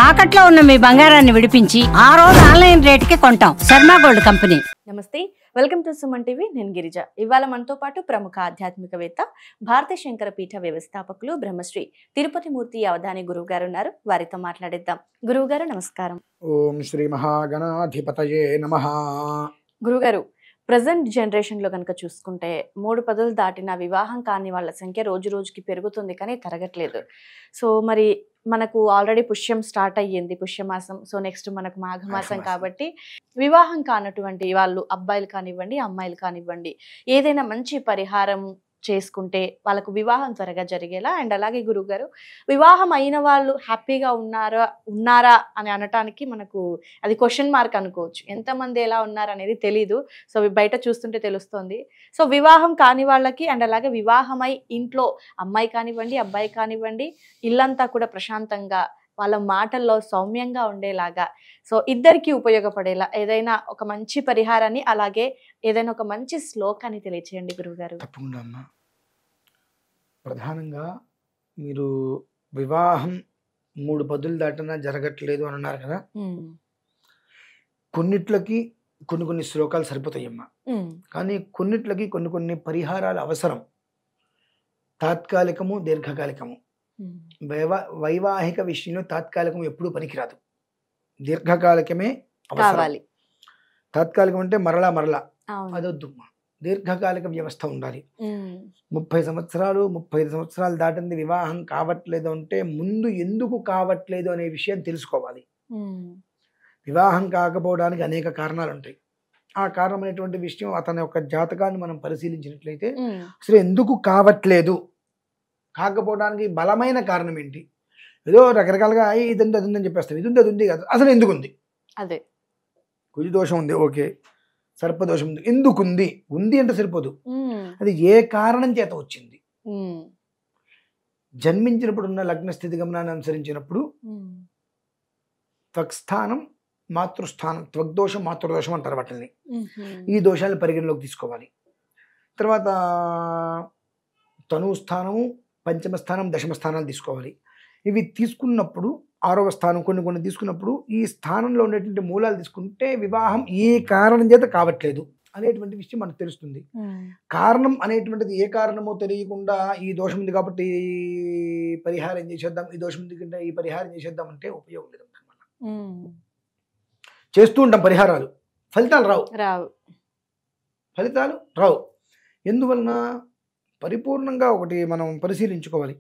తాకట్లో ఉన్న మీ బంగారాన్ని విడిపించి ఆ రోజు ఆన్లైన్ రేటుకి కొంటాం. Sharma gold company. నమస్తే, వెల్కమ్ టు సుమన్ టీవీ. నేను గిరిజ. ఇవాళ మనతో పాటు ప్రముఖ ఆధ్యాత్మికవేత్త, భారత శంకర పీఠ వ్యవస్థాపకులు, బ్రహ్మశ్రీ తిరుపతి మూర్తి అవధాని గురువు గారు ఉన్నారు. వారితో మాట్లాడిద్దాం. గురువు గారు నమస్కారం. ఓం శ్రీ మహాగణాధిపతయే నమః. గురుగారు, ప్రజెంట్ జనరేషన్లో కనుక చూసుకుంటే 3 పదులు దాటిన వివాహం కాని వాళ్ళ సంఖ్య రోజు రోజుకి పెరుగుతుంది, కానీ తరగట్లేదు. సో మరి మనకు ఆల్రెడీ పుష్యం స్టార్ట్ అయ్యింది, పుష్యమాసం. సో నెక్స్ట్ మనకు మాఘమాసం కాబట్టి వివాహం కానటువంటి వాళ్ళు, అబ్బాయిలు కానివ్వండి అమ్మాయిలు కానివ్వండి, ఏదైనా మంచి పరిహారం చేసుకుంటే వాళ్ళకు వివాహం త్వరగా జరిగేలా, అండ్ అలాగే గురువుగారు వివాహం అయిన వాళ్ళు హ్యాపీగా ఉన్నారా అని అనటానికి మనకు అది క్వశ్చన్ మార్క్ అనుకోవచ్చు. ఎంతమంది ఎలా ఉన్నారు అనేది తెలీదు. సో బయట చూస్తుంటే తెలుస్తుంది. సో వివాహం కాని వాళ్ళకి అండ్ అలాగే వివాహమై ఇంట్లో అమ్మాయి కానివ్వండి అబ్బాయి కానివ్వండి ఇల్లంతా కూడా ప్రశాంతంగా వాళ్ళ మాటల్లో సౌమ్యంగా ఉండేలాగా, సో ఇద్దరికి ఉపయోగపడేలా ఏదైనా ఒక మంచి పరిహారాన్ని, అలాగే ఏదైనా ఒక మంచి శ్లోకాన్ని తెలియచేయండి గురువుగారు. తప్పకుండా అమ్మా. ప్రధానంగా మీరు వివాహం 3 పదులు దాటినా జరగట్లేదు అని అన్నారు కదా. కొన్నిట్లకి కొన్ని శ్లోకాలు సరిపోతాయమ్మా, కానీ కొన్నిట్లకి కొన్ని పరిహారాలు అవసరం. తాత్కాలికము, దీర్ఘకాలికము. వైవాహిక విషయంలో తాత్కాలికం ఎప్పుడూ పనికిరాదు, దీర్ఘకాలికమే అవసరం. తాత్కాలికం అంటే మరలా అదొద్దు. దీర్ఘకాలిక వ్యవస్థ ఉండాలి. 30 సంవత్సరాలు 35 సంవత్సరాలు దాటింది వివాహం కావట్లేదు అంటే ముందు ఎందుకు కావట్లేదు అనే విషయం తెలుసుకోవాలి. వివాహం కాకపోవడానికి అనేక కారణాలు ఉంటాయి. ఆ కారణమైనటువంటి విషయం అతని యొక్క జాతకాన్ని మనం పరిశీలించినట్లయితే అసలు ఎందుకు కాకపోవడానికి బలమైన కారణం ఏంటి? ఏదో రకరకాలుగా ఇదంతా అది ఉందని చెప్పేస్తాం. ఇది ఉంది అది ఉంది కదా, అసలు ఎందుకుంది? అదే కుజ దోషం ఉంది, ఓకే. సర్పదోషం ఉంది, ఎందుకుంది? ఉంది అంటే సరిపోదు, అది ఏ కారణం చేత వచ్చింది. జన్మించినప్పుడు ఉన్న లగ్న స్థితి గమనాన్ని అనుసరించినప్పుడు త్వక్స్థానం మాతృస్థానం, త్వగ్దోషం మాతృదోషం అంటారు వాటిని. ఈ దోషాలను పరిగణలోకి తీసుకోవాలి. తర్వాత తనుస్థానము, పంచమ స్థానం, దశమ స్థానాలు తీసుకోవాలి. ఇవి తీసుకున్నప్పుడు 6వ స్థానం కొన్ని తీసుకున్నప్పుడు ఈ స్థానంలో ఉండేటువంటి మూలాలు తీసుకుంటే వివాహం ఏ కారణం చేత కావట్లేదు అనేటువంటి విషయం మనకు తెలుస్తుంది. కారణం అనేటువంటిది ఏ కారణమో తెలియకుండా ఈ దోషం ఉంది కాబట్టి పరిహారం చేసేద్దాం, ఈ దోషం ఉంది కంటే ఈ పరిహారం చేసేద్దాం అంటే ఉపయోగం లేదు. చేస్తూ ఉంటాం పరిహారాలు, ఫలితాలు రావు. ఎందువలన? పరిపూర్ణంగా ఒకటి మనం పరిశీలించుకోవాలి.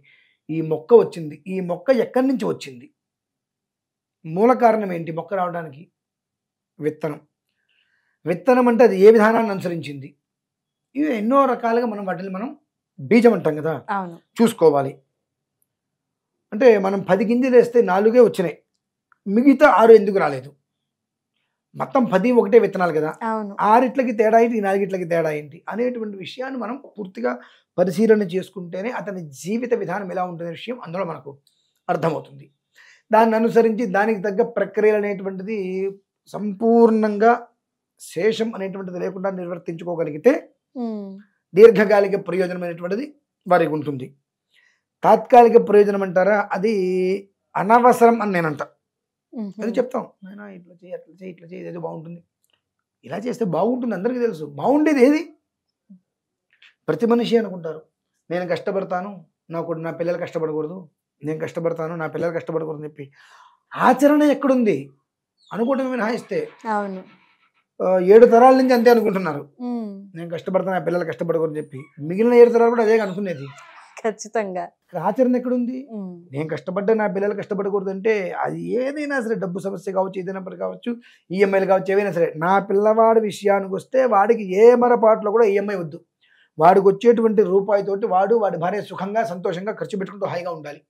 ఈ మొక్క వచ్చింది, ఈ మొక్క ఎక్కడి నుంచి వచ్చింది? మూల కారణం ఏంటి మొక్క రావడానికి? విత్తనం అంటే అది ఏ విధానాన్ని అనుసరించింది? ఇవి ఎన్నో రకాలుగా వాటిని మనం బీజం అంటాం కదా, చూసుకోవాలి. అంటే మనం 10 గింజలు వేస్తే 4 వచ్చినాయి, మిగతా 6 ఎందుకు రాలేదు? మొత్తం 10 ఒకటే విత్తనాలు కదా, 6 తేడా ఏంటి, 4 తేడా ఏంటి అనేటువంటి విషయాన్ని మనం పూర్తిగా పరిశీలన చేసుకుంటేనే అతని జీవిత విధానం ఎలా ఉంటుందనే విషయం అందులో మనకు అర్థమవుతుంది. దాన్ని అనుసరించి దానికి తగ్గ ప్రక్రియలు అనేటువంటిది సంపూర్ణంగా శేషం అనేటువంటిది లేకుండా నిర్వర్తించుకోగలిగితే దీర్ఘకాలిక ప్రయోజనం అనేటువంటిది వారికి ఉంటుంది. తాత్కాలిక ప్రయోజనం అంటారా, అది అనవసరం అని నేనంట. అది చెప్తాం, ఇట్లా చేయి ఇట్లా చేయి ఏదో బాగుంటుంది, ఇలా చేస్తే బాగుంటుంది, అందరికీ తెలుసు. బాగుండేది ఏది? ప్రతి మనిషి అనుకుంటారు, నేను కష్టపడతాను, నా పిల్లలు కష్టపడకూడదు, నేను కష్టపడతాను, నా పిల్లలు కష్టపడకూడదు అని చెప్పి ఆచరణ ఎక్కడుంది? అనుకోవటం మినహాయిస్తే 7 తరాల నుంచి అంతే అనుకుంటున్నారు, నేను కష్టపడతాను, నా పిల్లలు కష్టపడకూడదు చెప్పి. మిగిలిన 7 తరాలు కూడా అదే అనుకునేది. ఖచ్చితంగా ఆచరణ ఎక్కడుంది? నేను కష్టపడ్డా నా పిల్లలు కష్టపడకూడదు అంటే అది ఏదైనా సరే, డబ్బు సమస్య కావచ్చు, ఏదైనా కావచ్చు, ఈఎంఐలు కావచ్చు, ఏవైనా సరే. నా పిల్లవాడి విషయానికి వస్తే వాడికి ఏ మరపాట్లో కూడా ఈఎంఐ వద్దు. వాడికి వచ్చేటువంటి రూపాయితోటి వాడి భార్య సుఖంగా సంతోషంగా ఖర్చు పెట్టుకుంటూ హాయిగా ఉండాలి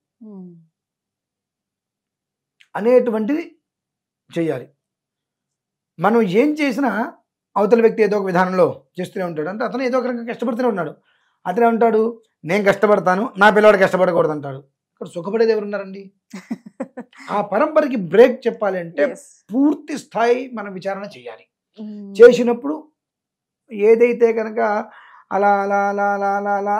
అనేటువంటిది చేయాలి. మనం ఏం చేసినా అవతల వ్యక్తి ఏదో ఒక విధానంలో చేస్తూనే ఉంటాడు. అంటే అతను ఏదో ఒక రకంగా కష్టపడుతూనే ఉన్నాడు. అతనే ఉంటాడు, నేను కష్టపడతాను, నా పిల్లవాడు కష్టపడకూడదు అంటాడు. ఇక్కడ సుఖపడేది ఎవరున్నారండి? ఆ పరంపరకి బ్రేక్ చెప్పాలి అంటే పూర్తి స్థాయి మనం విచారణ చేయాలి. చేసినప్పుడు ఏదైతే కనుక అలా అలా అలా అలా అలా అలా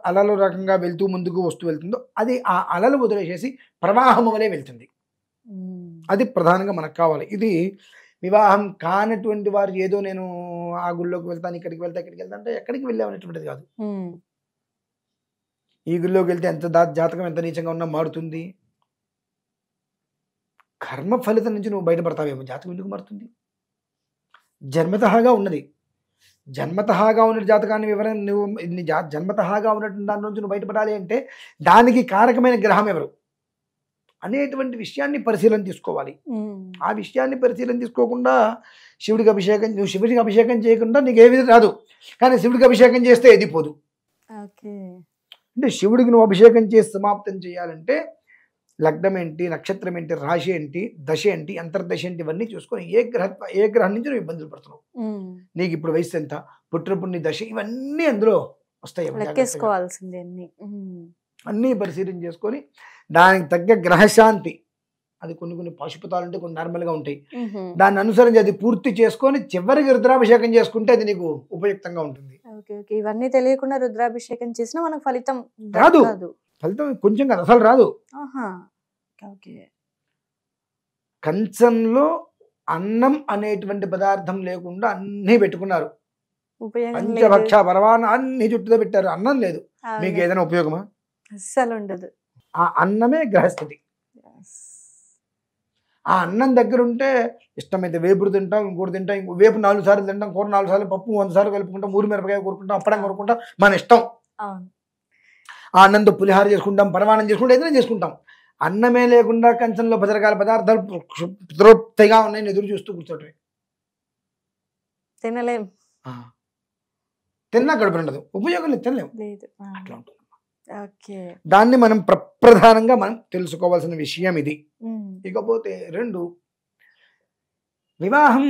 అలలు రకంగా వెళ్తూ ముందుకు వెళ్తుందో అది ఆ అలలు వదిలేసేసి ప్రవాహం వలె వెళ్తుంది. అది ప్రధానంగా మనకు కావాలి. ఇది వివాహం కానటువంటి వారు ఏదో నేను ఆ గుళ్ళోకి వెళ్తాను, ఇక్కడికి వెళ్తా అంటే ఎక్కడికి వెళ్ళామనేటువంటిది కాదు. ఈ గుళ్ళోకి వెళ్తే ఎంత జాతకం ఎంత నీచంగా ఉన్నా మారుతుంది. కర్మ ఫలితం నుంచి నువ్వు బయటపడతావేమో, జాతకం ఎందుకు మారుతుంది? జన్మతహాగా ఉన్నది. జన్మతహాగా ఉన్న జాతకాన్ని వివరణ నువ్వు జన్మతహాగా ఉన్నటువంటి దాని నుంచి నువ్వు బయటపడాలి అంటే దానికి కారకమైన గ్రహం ఎవరు అనేటువంటి విషయాన్ని పరిశీలన తీసుకోవాలి. ఆ విషయాన్ని పరిశీలన తీసుకోకుండా నువ్వు శివుడికి అభిషేకం చేయకుండా నీకు ఏది రాదు. కానీ శివుడికి అభిషేకం చేస్తే ఏది పోదు. అంటే శివుడికి నువ్వు అభిషేకం చేసి సమాప్తం చేయాలంటే లగ్నం ఏంటి, నక్షత్రం ఏంటి, రాశి ఏంటి, దశ ఏంటి, అంతర్దశ ఏంటి, ఇవన్నీ చూసుకొని ఏ గ్రహం నుంచి నువ్వు ఇబ్బందులు పడుతున్నావు, నీకు ఇప్పుడు వయసు ఎంత, పుట్టినప్పుడు నీ దశ, ఇవన్నీ అందులో వస్తాయి. అన్నీ పరిశీలన చేసుకొని దానికి తగ్గ గ్రహశాంతి, అది కొన్ని పాశుపతాలు ఉంటే కొన్ని నార్మల్గా ఉంటాయి, దాన్ని అనుసరించి అది పూర్తి చేసుకొని చివరికి రుద్రాభిషేకం చేసుకుంటే అది నీకు ఉపయుక్తంగా ఉంటుంది. ఇవన్నీ తెలియకుండా రుద్రాభిషేకం చేసినా మనకు ఫలితం రాదు. ఫలితం కొంచెం కాదు, అసలు రాదు. కంచంలో అన్నం అనేటువంటి పదార్థం లేకుండా అన్ని పెట్టుకున్నారు, పంచభక్ష పరవాన అన్ని చుట్టూ పెట్టారు, అన్నం లేదు, మీకు ఏదైనా ఉపయోగమా? అస్సలు ఉండదు. ఆ అన్నమే గ్రహస్థితి. ఆ అన్నం దగ్గర ఉంటే ఇష్టమైతే వేపుడు తింటాం, ఇంకోటి తింటాం, ఇంకో వేపు 4 సార్లు తింటాం, కూర 4 సార్లు, పప్పు 100 సార్లు కలుపుకుంటాం, ఊరి మిరపకాయ కోరుకుంటాం, అప్పడం కోరుకుంటాం, మన ఇష్టం. ఆ అన్నంతో పులిహార చేసుకుంటాం, పరమాన్నం చేసుకుంటాం, ఏదైనా చేసుకుంటాం. అన్నమే లేకుండా కంచంలో 10 రకాల పదార్థాలు తృప్తిగా ఉన్నాయని ఎదురు చూస్తూ కూర్చోటమే, తినలేం. తిన్నా గడుపు ఉండదు, ఉపయోగం లేదు, తినలేము, అట్లా ఉంటుంది. దాన్ని మనం ప్రధానంగా మనం తెలుసుకోవాల్సిన విషయం ఇది. ఇకపోతే 2, వివాహం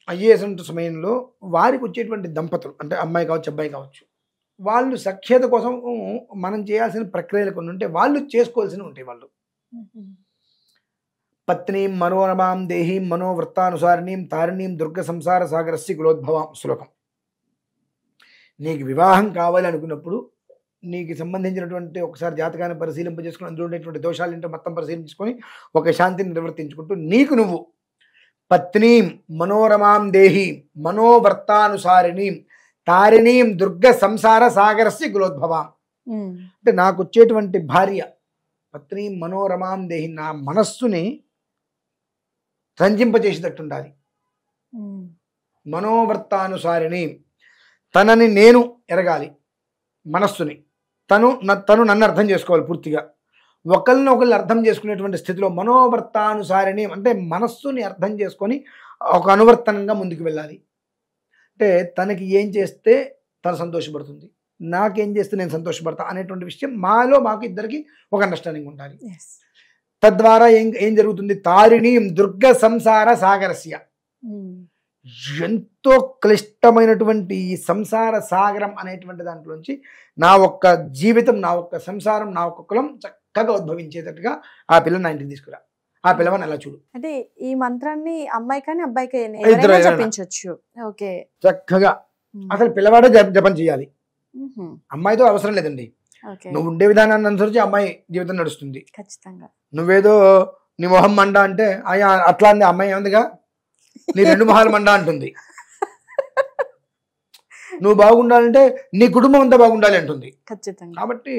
అయ్యేటువంటి సమయంలో వారికి వచ్చేటువంటి దంపతులు, అంటే అమ్మాయి కావచ్చు అబ్బాయి కావచ్చు, వాళ్ళు సఖ్యత కోసం మనం చేయాల్సిన ప్రక్రియలు కొన్ని ఉంటే వాళ్ళు చేసుకోవాల్సినవి ఉంటాయి. వాళ్ళు పత్నీం మనోరమాం దేహీం మనోవృత్తానుసారిణీం తారిణీం దుర్గ సంసార సాగరస్య కులోద్భవాం శ్లోకం. నీకు వివాహం కావాలి అనుకున్నప్పుడు నీకు సంబంధించినటువంటి ఒకసారి జాతకాన్ని పరిశీలింపజేసుకుని అందులో ఉండేటువంటి దోషాలు ఏంటో మొత్తం పరిశీలించుకొని ఒక శాంతిని నిర్వర్తించుకుంటూ నీకు నువ్వు పత్నీం మనోరమాం దేహీం మనోవర్తానుసారిణీం తారిణీం దుర్గ సంసార సాగరస్య కులోద్భవాం, అంటే నాకు వచ్చేటువంటి భార్య పత్నీం మనోరమాం దేహి, నా మనస్సుని రంజింపజేసేటట్టుండాలి. మనోవర్తానుసారిణి, తనని నేను ఎరగాలి, మనస్సుని తను నన్ను అర్థం చేసుకోవాలి పూర్తిగా. ఒకరిని అర్థం చేసుకునేటువంటి స్థితిలో మనోవర్తానుసారిణి అంటే మనస్సుని అర్థం చేసుకొని ఒక అనువర్తనంగా ముందుకు వెళ్ళాలి. అంటే తనకి ఏం చేస్తే తను సంతోషపడుతుంది, నాకేం చేస్తే నేను సంతోషపడతా అనేటువంటి విషయం మాకు ఇద్దరికి ఒక అండర్స్టాండింగ్ ఉండాలి. తద్వారా ఏం జరుగుతుంది, తారిణీం దుర్గ సంసార సాగరస్య, ఎంతో క్లిష్టమైనటువంటి ఈ సంసార సాగరం అనేటువంటి దాంట్లోంచి నా ఒక్క జీవితం, నా ఒక్క సంసారం, నా ఒక్క కులం చక్కగా ఉద్భవించేటట్టుగా ఆ పిల్లని నా ఇంటికి తీసుకురా, ఆ పిల్లవాడిని అలా చూడు. అంటే ఈ మంత్రాన్ని అమ్మాయి కానీ అబ్బాయికి చెప్పించవచ్చు. ఓకే, చక్కగా అసలు పిల్లవాడే జపం చేయాలి, అమ్మాయితో అవసరం లేదండి. నువ్వు ఉండే విధానాన్ని అనుసరించి అమ్మాయి జీవితం నడుస్తుంది. ఖచ్చితంగా నువ్వేదో నీ మొహం మండ అంటే అట్లా అంది అమ్మాయి ఏమందిగా, నీ 2 మొహాలు మండ అంటుంది. నువ్వు బాగుండాలంటే నీ కుటుంబం అంతా బాగుండాలి అంటుంది. ఖచ్చితంగా. కాబట్టి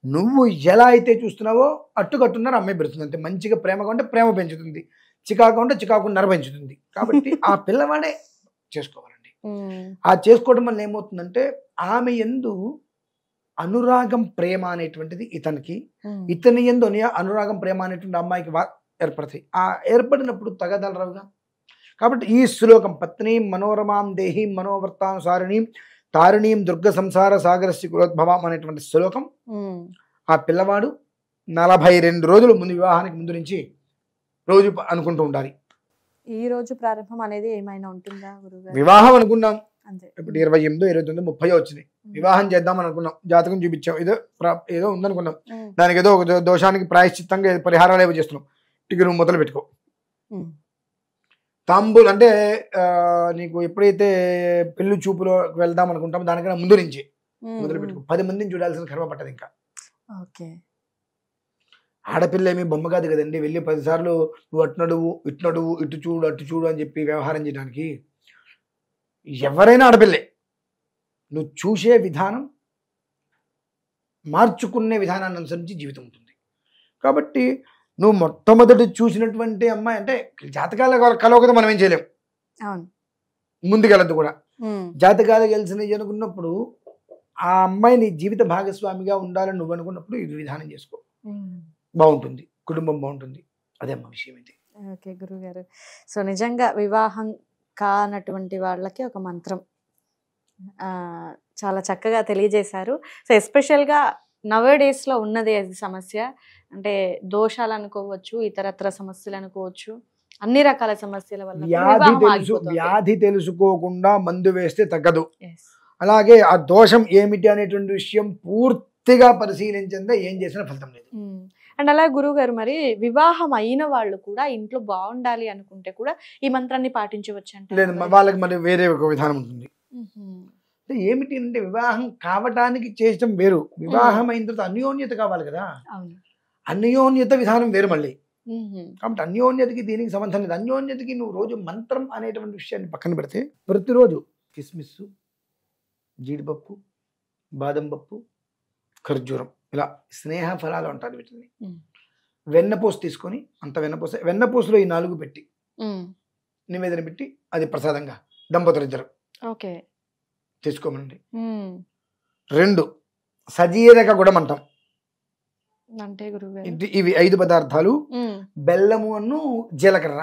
నువ్వు ఎలా అయితే చూస్తున్నావో అట్టుకట్టున్నారు అమ్మాయి పెడుతుంది. అంతే, మంచిగా ప్రేమగా ఉంటే ప్రేమ పెంచుతుంది, చికాకు ఉంటే చికాకు నర పెంచుతుంది. కాబట్టి ఆ పిల్లవాడే చేసుకోవాలండి. ఆ చేసుకోవడం వల్ల ఏమవుతుందంటే ఆమె యందు అనురాగం ప్రేమ అనేటువంటిది ఇతనికి, ఇతని యందు అనురాగం ప్రేమ అనేటువంటి అమ్మాయికి ఏర్పడతాయి. ఆ ఏర్పడినప్పుడు తగదలరావుగా. కాబట్టి ఈ శ్లోకం పత్నీం మనోరమాం దేహీం మనోవర్తానుసారిణీం తారిణీం దుర్గ సంసార సాగరస్య కులోద్భవాం అనేటువంటి శ్లోకం ఆ పిల్లవాడు 42 రోజులు ముందు, వివాహానికి ముందు నుంచి రోజు అనుకుంటూ ఉండాలి. ఈ రోజు ప్రారంభం అనేది ఏమైనా ఉంటుందా గురుగారు? వివాహం అనుకున్నాం, ఇప్పుడు 28, 29, 30 వచ్చినాయి, వివాహం చేద్దాం అనుకున్నాం, జాతకం చూపించాం, ఏదో ఉందనుకున్నాం, దానికి ఏదో ఒక దోషానికి ప్రాయశ్చిత్తంగా పరిహారాలు ఏవో చేస్తున్నాం. ఇక నువ్వు మొదలు పెట్టుకో. తాంబూలు అంటే నీకు ఎప్పుడైతే పెళ్లి చూపులో వెళ్దాం అనుకుంటామో దానికన్నా ముందు నుంచి మొదలు పెట్టుకో. 10 మందిని చూడాల్సిన కర్మ పట్టదు ఇంకా. ఆడపిల్ల ఏమి బొమ్మ కాదు కదండి, వెళ్ళి 10 సార్లు నువ్వు అటు నడువు ఇటు నడువు ఇటు చూడు అటు చూడు అని చెప్పి వ్యవహారం చేయడానికి. ఎవరైనా ఆడపిల్లే, నువ్వు చూసే విధానం మార్చుకునే విధానాన్ని అనుసరించి జీవితం ఉంటుంది. కాబట్టి నువ్వు మొట్టమొదటి చూసినటువంటి అమ్మాయి అంటే జాతకాల కలవకతో మనం ఏం చేయలేం, అవును, ముందుకెళ్ళద్దు కూడా. జాతకాలు కలిసినవి అనుకున్నప్పుడు ఆ అమ్మాయి నీ జీవిత భాగస్వామిగా ఉండాలని నువ్వు అనుకున్నప్పుడు ఇది విధానం చేసుకో, బాగుంటుంది, కుటుంబం బాగుంటుంది. అదే అమ్మ విషయం ఇది. ఓకే గురుగారు, సో నిజంగా వివాహం కానటువంటి వాళ్ళకి ఒక మంత్రం చాలా చక్కగా తెలియజేశారు. సో ఎస్పెషల్గా నవేడేస్లో ఉన్నది అది సమస్య, అంటే దోషాలు అనుకోవచ్చు, ఇతరత్ర సమస్యలు అనుకోవచ్చు, అన్ని రకాల సమస్యల వల్ల వ్యాధి తెలుసుకోకుండా మందు వేస్తే తగ్గదు. అలాగే ఆ దోషం ఏమిటి అనేటువంటి విషయం పూర్తిగా పరిశీలించిందే ఏం చేసినా ఫలితం లేదు. అండ్ అలా గురువు గారు, మరి వివాహం అయిన వాళ్ళు కూడా ఇంట్లో బాగుండాలి అనుకుంటే కూడా ఈ మంత్రాన్ని పాటించవచ్చు అంటే? లేదు, వాళ్ళకి మరి వేరే ఒక విధానం ఉంటుంది. ఏమిటి అంటే వివాహం కావటానికి చేయటం వేరు, వివాహం అయిన తర్వాత అన్యోన్యత కావాలి కదా, అన్యోన్యత విధానం వేరు మళ్ళీ. కాబట్టి అన్యోన్యతకి దీనికి సంబంధం లేదు. అన్యోన్యతకి నువ్వు రోజు మంత్రం అనేటువంటి విషయాన్ని పక్కన పెడితే ప్రతిరోజు కిస్మిస్, జీడిపప్పు, బాదం పప్పు, ఖర్జూరం, ఇలా స్నేహ ఫలాలు అంటారు వీటిని. వెన్నపూస తీసుకొని, అంత వెన్నపూసలో ఈ 4 పెట్టి నివేదన పెట్టి అది ప్రసాదంగా దంపతులిద్దరు తీసుకోమండి. 2 సజీరక గుడం అంటాం, ఇవి 5 పదార్థాలు, బెల్లము అను జీలకర్ర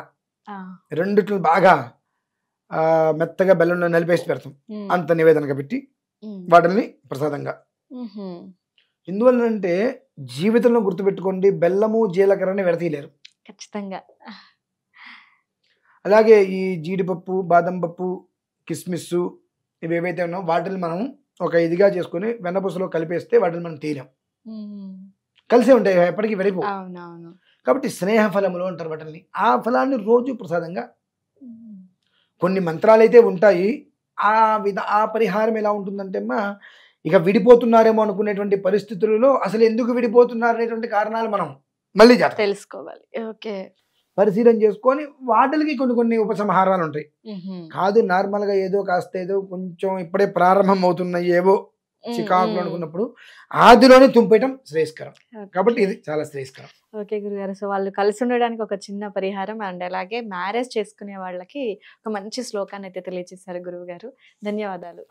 రెండిట్లు బాగా మెత్తగా బెల్లంలో నలిపేసి పెడతాం, అంత నివేదనగా పెట్టి వాటిని ప్రసాదంగా. ఎందువల్లంటే జీవితంలో గుర్తుపెట్టుకోండి, బెల్లము జీలకర్రని విడతీయలేరు ఖచ్చితంగా. అలాగే ఈ జీడిపప్పు, బాదం పప్పు, కిస్మిస్ ఇవి ఏవైతే ఉన్నాయో వాటిని మనం ఒక ఇదిగా చేసుకుని వెన్నపూసలో కలిపేస్తే వాటిని మనం తీయలేం, కలిసే ఉంటాయి, ఎప్పటికీ వెళ్ళిపో. కాబట్టి స్నేహ ఫలములు అంటారు వాటిని. ఆ ఫలాన్ని రోజు ప్రసాదంగా, కొన్ని మంత్రాలు అయితే ఉంటాయి. ఆ పరిహారం ఎలా ఉంటుందంటే అమ్మా, ఇక విడిపోతున్నారేమో అనుకునేటువంటి పరిస్థితులలో అసలు ఎందుకు విడిపోతున్నారు అనేటువంటి కారణాలు మనం మళ్ళీ తెలుసుకోవాలి. ఓకే, పరిశీలన చేసుకొని వాటికి కొన్ని ఉపసంహారాలు ఉంటాయి. కాదు నార్మల్గా ఏదో కాస్త ఏదో కొంచెం ఇప్పుడే ప్రారంభం అవుతున్నాయి ఏవో చికాకులు అనుకున్నప్పుడు ఆదిలోనే తుంపేయటం శ్రేయస్కరం. కాబట్టి ఇది చాలా శ్రేయస్కరం. ఓకే గురుగారు, సో వాళ్ళు కలిసి ఉండడానికి ఒక చిన్న పరిహారం, అండ్ అలాగే మ్యారేజ్ చేసుకునే వాళ్ళకి ఒక మంచి శ్లోకాన్ని అయితే తెలియజేశారు గురువు గారు. ధన్యవాదాలు.